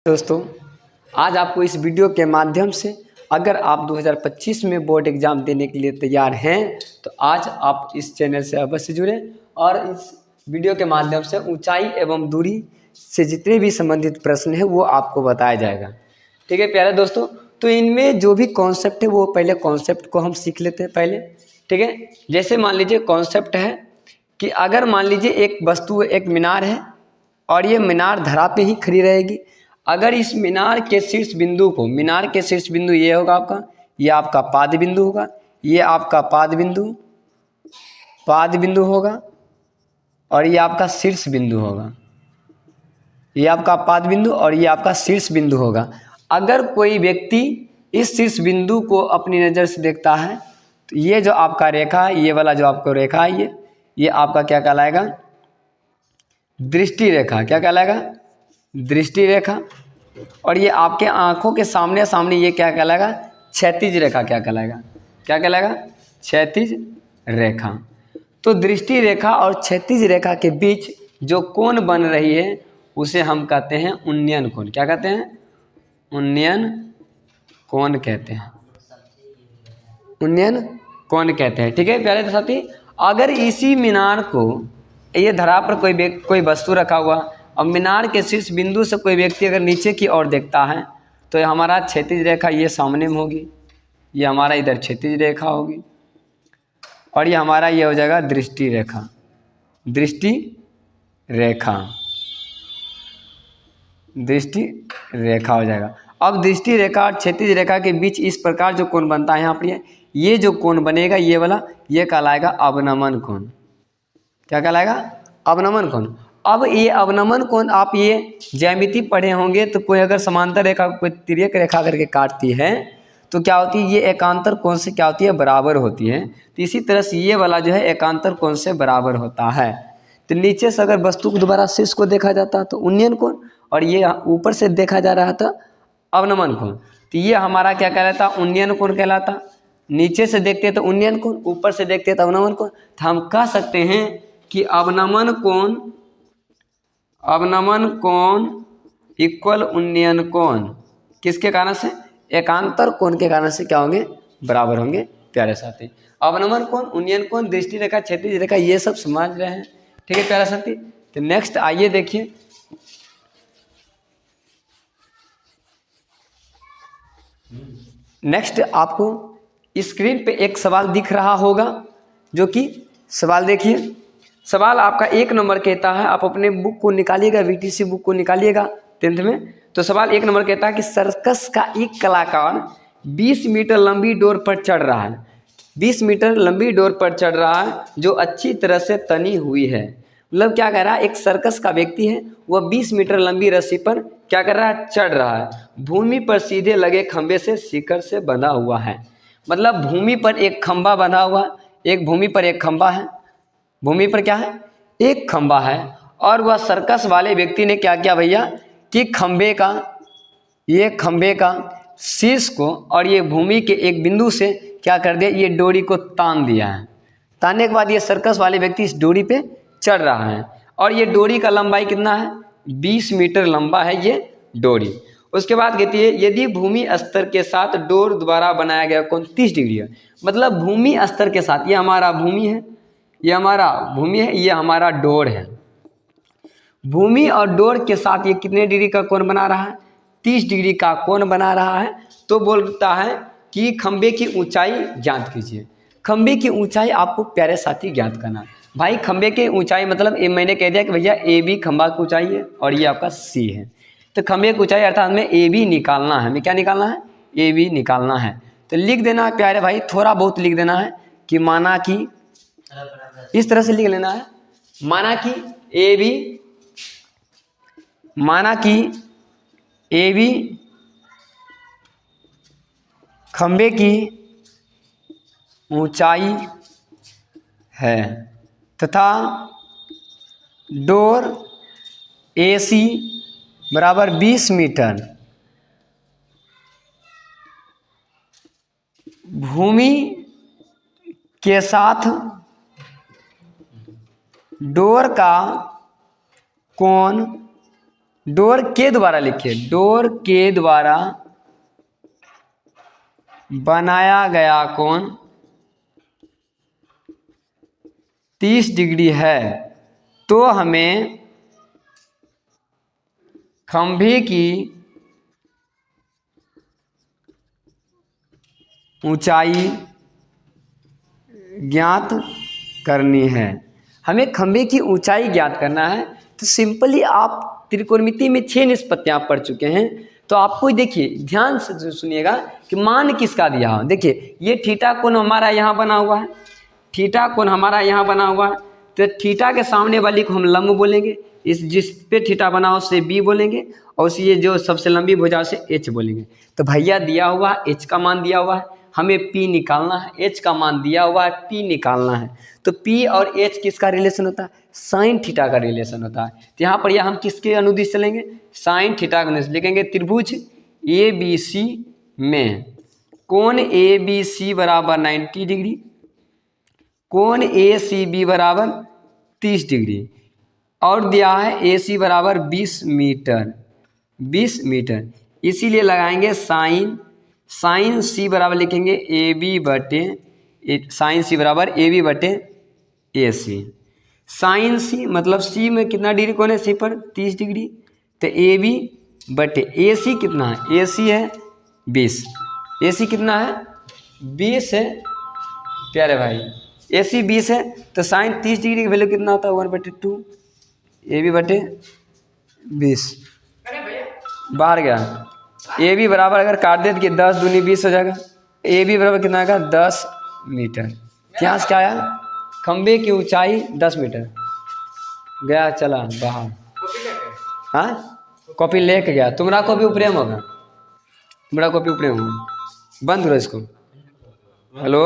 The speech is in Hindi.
दोस्तों, आज आपको इस वीडियो के माध्यम से अगर आप 2025 में बोर्ड एग्ज़ाम देने के लिए तैयार हैं तो आज आप इस चैनल से अवश्य जुड़ें और इस वीडियो के माध्यम से ऊंचाई एवं दूरी से जितने भी संबंधित प्रश्न हैं वो आपको बताया जाएगा। ठीक है प्यारे दोस्तों, तो इनमें जो भी कॉन्सेप्ट है वो पहले कॉन्सेप्ट को हम सीख लेते हैं पहले। ठीक है, जैसे मान लीजिए कॉन्सेप्ट है कि अगर मान लीजिए एक वस्तु एक मीनार है और ये मीनार धरा पे ही खड़ी रहेगी। अगर इस मीनार के शीर्ष बिंदु को, मीनार के शीर्ष बिंदु ये होगा आपका, ये आपका पाद बिंदु होगा, ये आपका पाद बिंदु होगा और ये आपका शीर्ष बिंदु होगा। ये आपका पाद बिंदु और ये आपका शीर्ष बिंदु होगा। अगर कोई व्यक्ति इस शीर्ष बिंदु को अपनी नज़र से देखता है तो ये जो आपका रेखा है, ये वाला जो आपको रेखा है, ये आपका क्या कहलाएगा? दृष्टि रेखा। क्या कहलाएगा? दृष्टि रेखा। और ये आपके आंखों के सामने सामने ये क्या कहलाएगा? क्षैतिज रेखा। क्या कहलाएगा? क्या कहलाएगा? क्षैतिज रेखा। तो दृष्टि रेखा और क्षैतिज रेखा के बीच जो कोण बन रही है उसे हम कहते हैं उन्नयन कोण। क्या कहते हैं? उन्नयन कोण कहते हैं। उन्नयन कोण कहते हैं। ठीक है प्यारे साथी, अगर इसी मीनार को, ये धरा पर कोई वस्तु रखा हुआ और मीनार के शीर्ष बिंदु से कोई व्यक्ति अगर नीचे की ओर देखता है तो हमारा क्षैतिज रेखा ये सामने में होगी, ये हमारा इधर क्षैतिज रेखा होगी और ये हमारा ये हो जाएगा दृष्टि रेखा। दृष्टि रेखा, दृष्टि रेखा हो जाएगा। अब दृष्टि रेखा और क्षैतिज रेखा के बीच इस प्रकार जो कोण बनता है यहाँ पर, ये जो कोण बनेगा ये वाला, ये कहलाएगा अवनमन कोण। क्या कहलाएगा? अवनमन कोण। अब ये अवनमन कोण आप ये ज्यामिति पढ़े होंगे तो कोई अगर समांतर रेखा कोई तिर्यक रेखा करके काटती है तो क्या होती है? ये एकांतर कोण से क्या होती है? बराबर होती है। तो इसी तरह से ये वाला जो है एकांतर कोण से बराबर होता है। तो नीचे से अगर वस्तु को दोबारा शीर्ष को देखा जाता तो उन्नयन कोण और ये ऊपर से देखा जा रहा था अवनमन कोण। तो ये हमारा क्या कहलाता? उन्नयन कोण कहलाता। नीचे से देखते तो उन्नयन कोण, ऊपर से देखते तो अवनमन कोण। तो हम कह सकते हैं कि अवनमन कोण इक्वल उन्नयन कोण किसके कारण से? एकांतर कोण के कारण से क्या होंगे? बराबर होंगे प्यारे साथी। अवनमन कोण, उन्नयन कोण, दृष्टि रेखा, क्षैतिज रेखा ये सब समझ रहे हैं। ठीक है प्यारे साथी। तो नेक्स्ट आइए देखिए, नेक्स्ट आपको स्क्रीन पे एक सवाल दिख रहा होगा, जो कि सवाल देखिए। सवाल आपका 1 नंबर कहता है, आप अपने बुक को निकालिएगा, VTC बुक को निकालिएगा 10th में। तो सवाल 1 नंबर कहता है कि सर्कस का एक कलाकार 20 मीटर लंबी डोर पर चढ़ रहा है। 20 मीटर लंबी डोर पर चढ़ रहा है जो अच्छी तरह से तनी हुई है। मतलब क्या कह रहा है? एक सर्कस का व्यक्ति है, वह 20 मीटर लंबी रस्सी पर क्या कर रहा है? चढ़ रहा है। भूमि पर सीधे लगे खंभे से शिखर से बंधा हुआ है। मतलब भूमि पर एक खंभा बंधा हुआ है, एक भूमि पर एक खंभा है, भूमि पर क्या है? एक खंभा है। और वह सर्कस वाले व्यक्ति ने क्या किया भैया कि खंभे का शीर्ष को और ये भूमि के एक बिंदु से क्या कर दिया? ये डोरी को तान दिया है। तानने के बाद ये सर्कस वाले व्यक्ति इस डोरी पे चढ़ रहा है और ये डोरी का लंबाई कितना है? 20 मीटर लंबा है ये डोरी। उसके बाद कहती है यदि भूमि स्तर के साथ डोर द्वारा बनाया गया कोण 30 डिग्री है। मतलब भूमि स्तर के साथ, ये हमारा भूमि है, ये हमारा भूमि है, ये हमारा डोर है। भूमि और डोर के साथ ये कितने डिग्री का कोण बना रहा है? 30 डिग्री का कोण बना रहा है। तो बोलता है कि खंभे की ऊंचाई ज्ञात कीजिए। खंभे की ऊंचाई आपको प्यारे साथी ज्ञात करना। भाई खंभे की ऊंचाई मतलब ये मैंने कह दिया कि भैया AB खंभा की ऊंचाई है और ये आपका C है। तो खंभे की ऊंचाई अर्थात हमें AB निकालना है। हमें क्या निकालना है? AB निकालना है। तो लिख देना है प्यारे भाई, थोड़ा बहुत लिख देना है कि माना कि, इस तरह से लिख लेना है, माना कि AB खंभे की ऊंचाई है तथा डोर AC बराबर 20 मीटर। भूमि के साथ डोर का कोण डोर के द्वारा लिखिए, डोर के द्वारा बनाया गया कोण 30 डिग्री है, तो हमें खंभे की ऊंचाई ज्ञात करनी है। हमें खंभे की ऊंचाई ज्ञात करना है। तो सिंपली आप त्रिकोणमिति में 6 निष्पत्तियां पढ़ चुके हैं, तो आपको देखिए ध्यान से सुनिएगा कि मान किसका दिया हो। देखिए ये थीटा कोण हमारा यहाँ बना हुआ है, थीटा कोण हमारा यहाँ बना हुआ है, तो थीटा के सामने वाली को हम लंब बोलेंगे, इस जिस पे थीटा बना उसे बी बोलेंगे, और उस ये जो सबसे लंबी भुजा उसे एच बोलेंगे। तो भैया दिया हुआ एच का मान दिया हुआ है, हमें पी निकालना है, एच का मान दिया हुआ है, पी निकालना है। तो पी और एच किसका रिलेशन होता है? साइन थीटा का रिलेशन होता है। तो यहाँ पर हम किसके अनुदिश चलेंगे? साइन थीटा का अनुदिश लिखेंगे। त्रिभुज ए बी सी में कोण ए बी सी बराबर 90 डिग्री, कोण ए सी बी बराबर 30 डिग्री, और दिया है ए सी बराबर 20 मीटर, 20 मीटर। इसीलिए लगाएंगे साइन, साइन सी बराबर लिखेंगे ए बी बटे, साइन सी बराबर ए बी बटे ए सी। साइन सी मतलब सी में कितना डिग्री कोण है? सी पर 30 डिग्री। तो ए बी बटे ए सी कितना है? ए सी है 20। ए सी कितना है? 20 है प्यारे भाई, ए सी 20 है। तो साइन 30 डिग्री की वैल्यू कितना होता है? 1/2 ए बी बटे 20। बाहर गया। ए बी बराबर अगर काट दे तो 10 दूनी 20 हो जाएगा। ए बी बराबर कितना आएगा? 10 मीटर। यहाँ से क्या आया? खंबे की ऊंचाई 10 मीटर। गया चला बाहर। हाँ कॉपी लेके गया। तुम्हारा कॉपी उपरेम होगा, तुम्हारा कॉपी उपरेम होगा। बंद करो इसको। हेलो